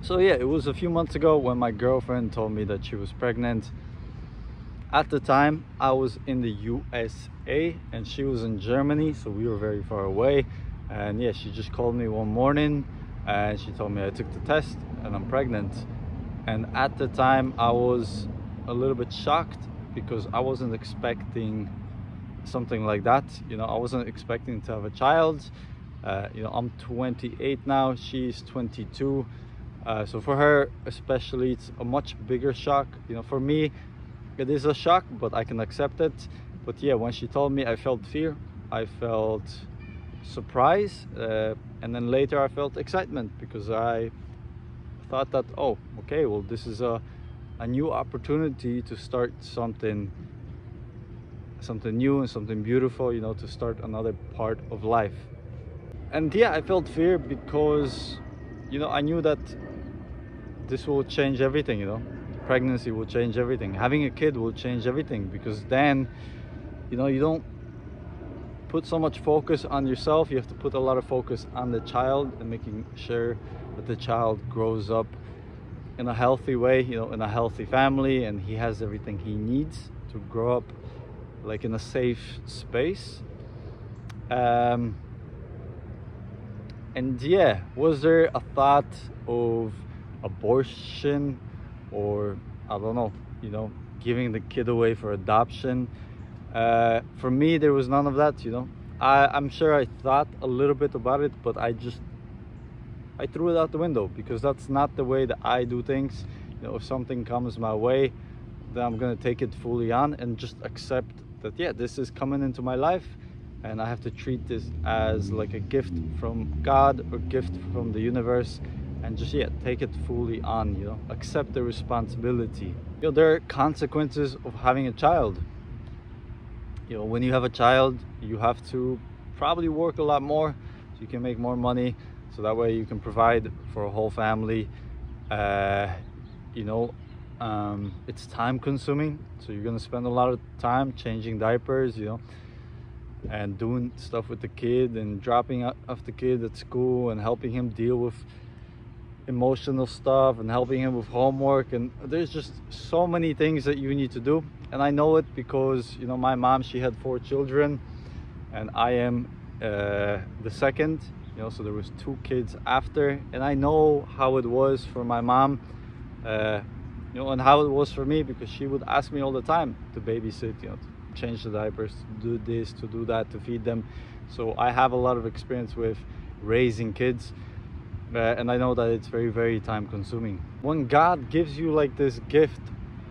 So yeah, it was a few months ago when my girlfriend told me that she was pregnant. At the time I was in the USA and she was in Germany, so we were very far away. And yeah, she just called me one morning and she told me I took the test and I'm pregnant. And at the time I was a little bit shocked because I wasn't expecting something like that. You know, I wasn't expecting to have a child. You know, I'm 28 now, she's 22. So for her especially, it's a much bigger shock. You know, for me it is a shock, but I can accept it. But yeah, when she told me, I felt fear, I felt surprise, and then later I felt excitement because I thought that, oh, okay, well, this is a new opportunity to start something new and something beautiful, you know, to start another part of life. And yeah, I felt fear because, you know, I knew that this will change everything. You know, pregnancy will change everything, having a kid will change everything, because then, you know, you don't put so much focus on yourself, you have to put a lot of focus on the child and making sure that the child grows up in a healthy way, you know, in a healthy family, and he has everything he needs to grow up like in a safe space. And yeah, was there a thought of abortion, or I don't know, you know, giving the kid away for adoption? For me, there was none of that. You know, I'm sure I thought a little bit about it, but I threw it out the window, because that's not the way that I do things. You know, if something comes my way, then I'm gonna take it fully on and just accept that, yeah, this is coming into my life, and I have to treat this as like a gift from God or gift from the universe, and just, yeah, take it fully on, you know, accept the responsibility. You know, there are consequences of having a child. You know, when you have a child, you have to probably work a lot more so you can make more money, so that way you can provide for a whole family. You know, it's time consuming, so you're gonna spend a lot of time changing diapers, you know, and doing stuff with the kid and dropping off the kid at school and helping him deal with emotional stuff and helping him with homework. And there's just so many things that you need to do. And I know it because, you know, my mom, she had 4 children and I am the second, you know, so there was 2 kids after, and I know how it was for my mom, you know, and how it was for me, because she would ask me all the time to babysit, you know, to change the diapers, to do this, to do that, to feed them. So I have a lot of experience with raising kids, and I know that it's very, very time consuming. When God gives you like this gift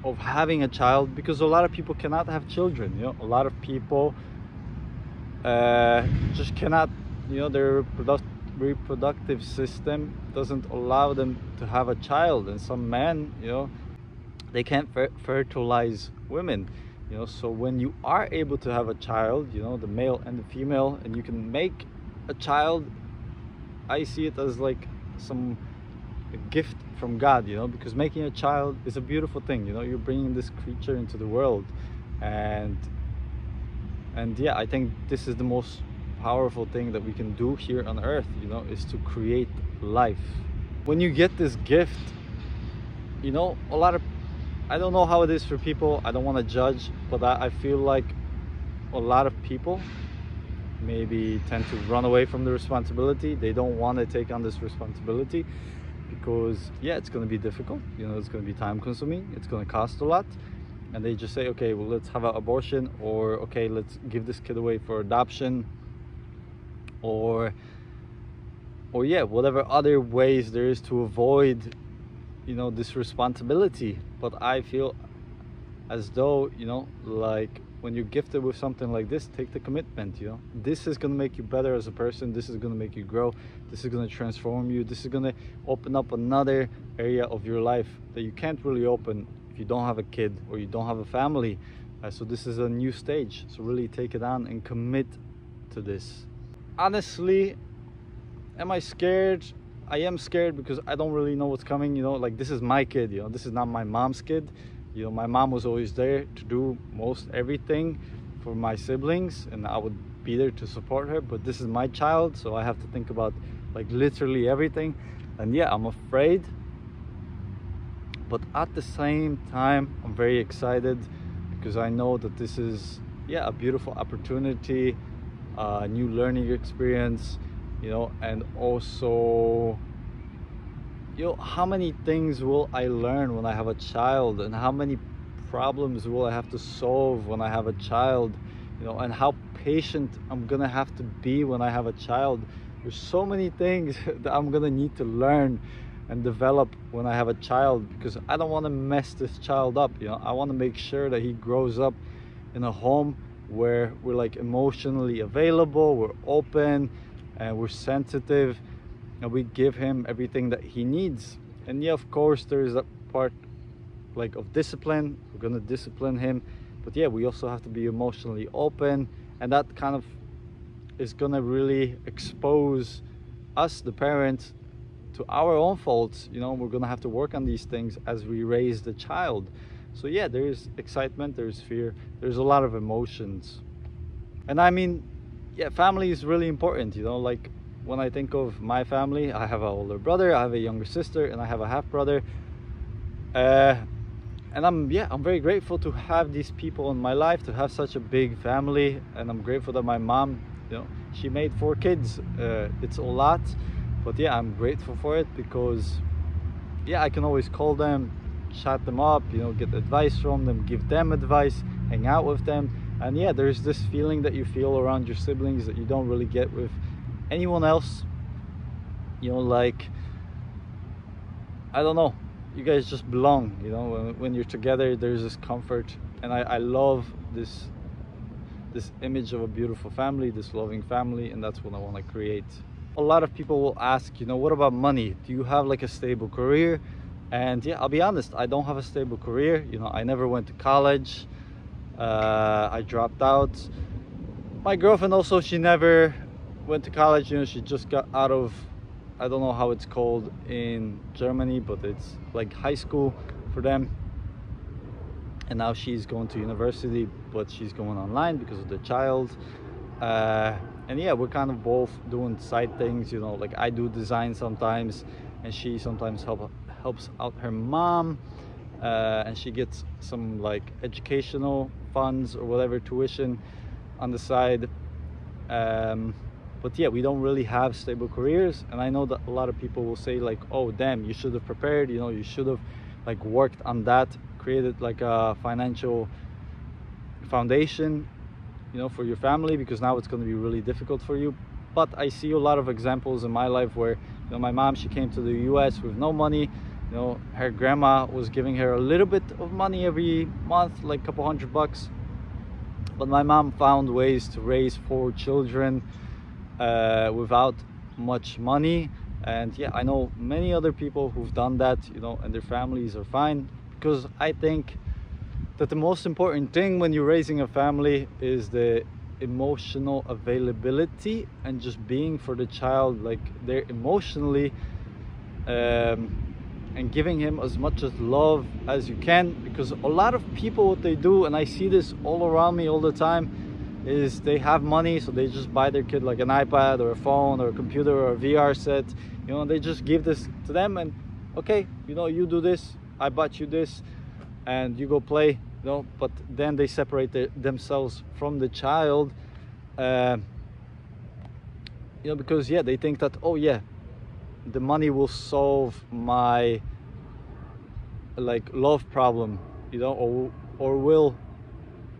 of having a child, because a lot of people cannot have children, you know, a lot of people just cannot, you know, their reproductive system doesn't allow them to have a child. And some men, you know, they can't fertilize women, you know. So when you are able to have a child, you know, the male and the female, and you can make a child, I see it as like a gift from God, you know, because making a child is a beautiful thing. You know, you're bringing this creature into the world, and yeah, I think this is the most powerful thing that we can do here on earth, you know, is to create life. When you get this gift, you know, I don't know how it is for people, I don't want to judge, but I feel like a lot of people maybe tend to run away from the responsibility. They don't want to take on this responsibility because, yeah, it's going to be difficult, you know, it's going to be time consuming, it's going to cost a lot, and they just say, okay, well, let's have an abortion, or okay, let's give this kid away for adoption, or yeah, whatever other ways there is to avoid, you know, this responsibility. But I feel as though, you know, like when you're gifted with something like this, take the commitment. You know, this is going to make you better as a person, this is going to make you grow, this is going to transform you, this is going to open up another area of your life that you can't really open if you don't have a kid or you don't have a family. So this is a new stage, so really take it on and commit to this. Honestly, am I scared? I am scared because I don't really know what's coming, you know, like this is my kid, you know, this is not my mom's kid. You know, my mom was always there to do most everything for my siblings, and I would be there to support her, but this is my child, so I have to think about like literally everything. And yeah, I'm afraid, but at the same time I'm very excited because I know that this is, yeah, a beautiful opportunity, a new learning experience, you know. And also, you know, how many things will I learn when I have a child, and how many problems will I have to solve when I have a child, you know, and how patient I'm gonna have to be when I have a child. There's so many things that I'm gonna need to learn and develop when I have a child, because I don't want to mess this child up, you know. I want to make sure that he grows up in a home where we're like emotionally available, we're open, and we're sensitive, and we give him everything that he needs. And yeah, of course there's a part like of discipline. We're gonna discipline him, but yeah, we also have to be emotionally open, and that kind of is gonna really expose us, the parents, to our own faults, you know. We're gonna have to work on these things as we raise the child. So yeah, there's excitement, there's fear, there's a lot of emotions. And I mean, yeah, family is really important, you know. Like when I think of my family, I have an older brother, I have a younger sister, and I have a half brother. And I'm very grateful to have these people in my life, to have such a big family. And I'm grateful that my mom, you know, she made 4 kids. It's a lot, but yeah, I'm grateful for it, because yeah, I can always call them, chat them up, you know, get advice from them, give them advice, hang out with them. And yeah, there's this feeling that you feel around your siblings that you don't really get with anyone else, you know. Like, I don't know, you guys just belong, you know. When you're together, there's this comfort. And I love this image of a beautiful family, this loving family, and that's what I want to create. A lot of people will ask, you know, what about money? Do you have like a stable career? And yeah, I'll be honest, I don't have a stable career. You know, I never went to college. I dropped out. My girlfriend also, she never went to college. You know, she just got out of, I don't know how it's called in Germany, but it's like high school for them. And now she's going to university, but she's going online because of the child. And yeah, we're kind of both doing side things, you know. Like I do design sometimes, and she sometimes helps out her mom, and she gets some like educational funds or whatever, tuition on the side. But yeah, we don't really have stable careers. And I know that a lot of people will say like, oh damn, you should have prepared, you know, you should have like worked on that, created like a financial foundation, you know, for your family, because now it's going to be really difficult for you. But I see a lot of examples in my life where, you know, my mom, she came to the US with no money. You know, her grandma was giving her a little bit of money every month, like a couple $100. But my mom found ways to raise 4 children without much money. And yeah, I know many other people who've done that, you know, and their families are fine. Because I think that the most important thing when you're raising a family is the emotional availability, and just being for the child, like they're emotionally, and giving him as much as love as you can. Because a lot of people, what they do, and I see this all around me all the time, is they have money, so they just buy their kid like an iPad or a phone or a computer or a VR set, you know, and they just give this to them, and okay, you know, you do this, I bought you this, and you go play, you know. But then they separate themselves from the child, you know, because yeah, they think that, oh yeah, the money will solve my like love problem, you know, or will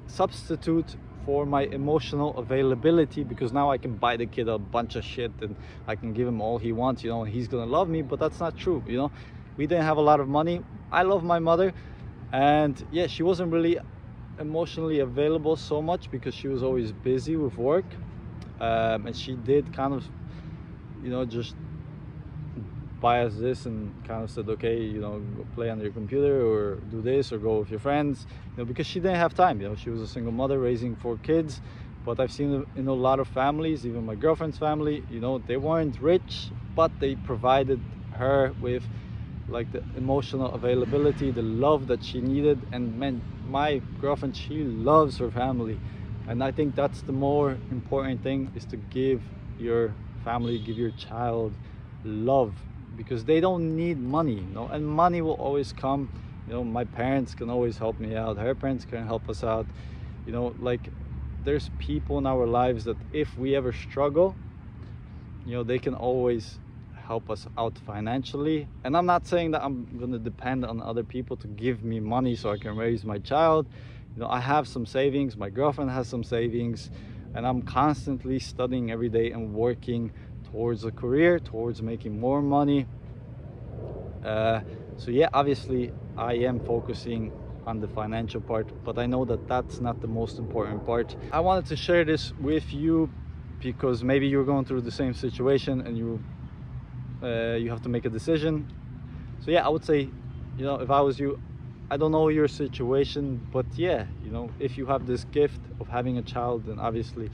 substitute for my emotional availability, because now I can buy the kid a bunch of shit and I can give him all he wants, you know, and he's gonna love me. But that's not true, you know. We didn't have a lot of money. I love my mother, and yeah, she wasn't really emotionally available so much because she was always busy with work, and she did kind of, you know, just buy us this and kind of said, okay, you know, go play on your computer or do this or go with your friends, you know, because she didn't have time. You know, she was a single mother raising 4 kids. But I've seen in a lot of families, even my girlfriend's family, you know, they weren't rich, but they provided her with like the emotional availability, the love that she needed. And man, my girlfriend, she loves her family, and I think that's the more important thing, is to give your family, give your child love, because they don't need money, you know, and money will always come. You know, my parents can always help me out, her parents can help us out, you know, like there's people in our lives that if we ever struggle, you know, they can always help us out financially. And I'm not saying that I'm gonna depend on other people to give me money so I can raise my child. You know, I have some savings, my girlfriend has some savings, and I'm constantly studying every day and working towards a career, towards making more money. So yeah, obviously I am focusing on the financial part, but I know that that's not the most important part. I wanted to share this with you because maybe you're going through the same situation and you have to make a decision. So yeah, I would say, you know, if I was you, I don't know your situation, but yeah, you know, if you have this gift of having a child, then obviously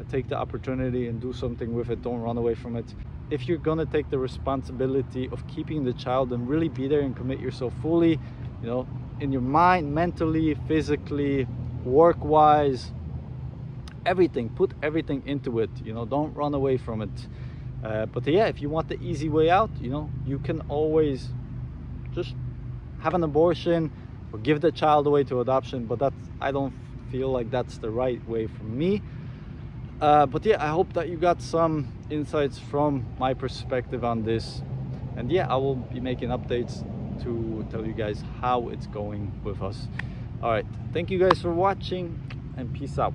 take the opportunity and do something with it. Don't run away from it. If you're gonna take the responsibility of keeping the child and really be there and commit yourself fully, you know, in your mind, mentally, physically, work-wise, everything, put everything into it, you know, don't run away from it. But yeah, if you want the easy way out, you know, you can always just have an abortion or give the child away to adoption, but that's, I don't feel like that's the right way for me. But yeah, I hope that you got some insights from my perspective on this, and yeah, I will be making updates to tell you guys how it's going with us. All right, thank you guys for watching, and peace out.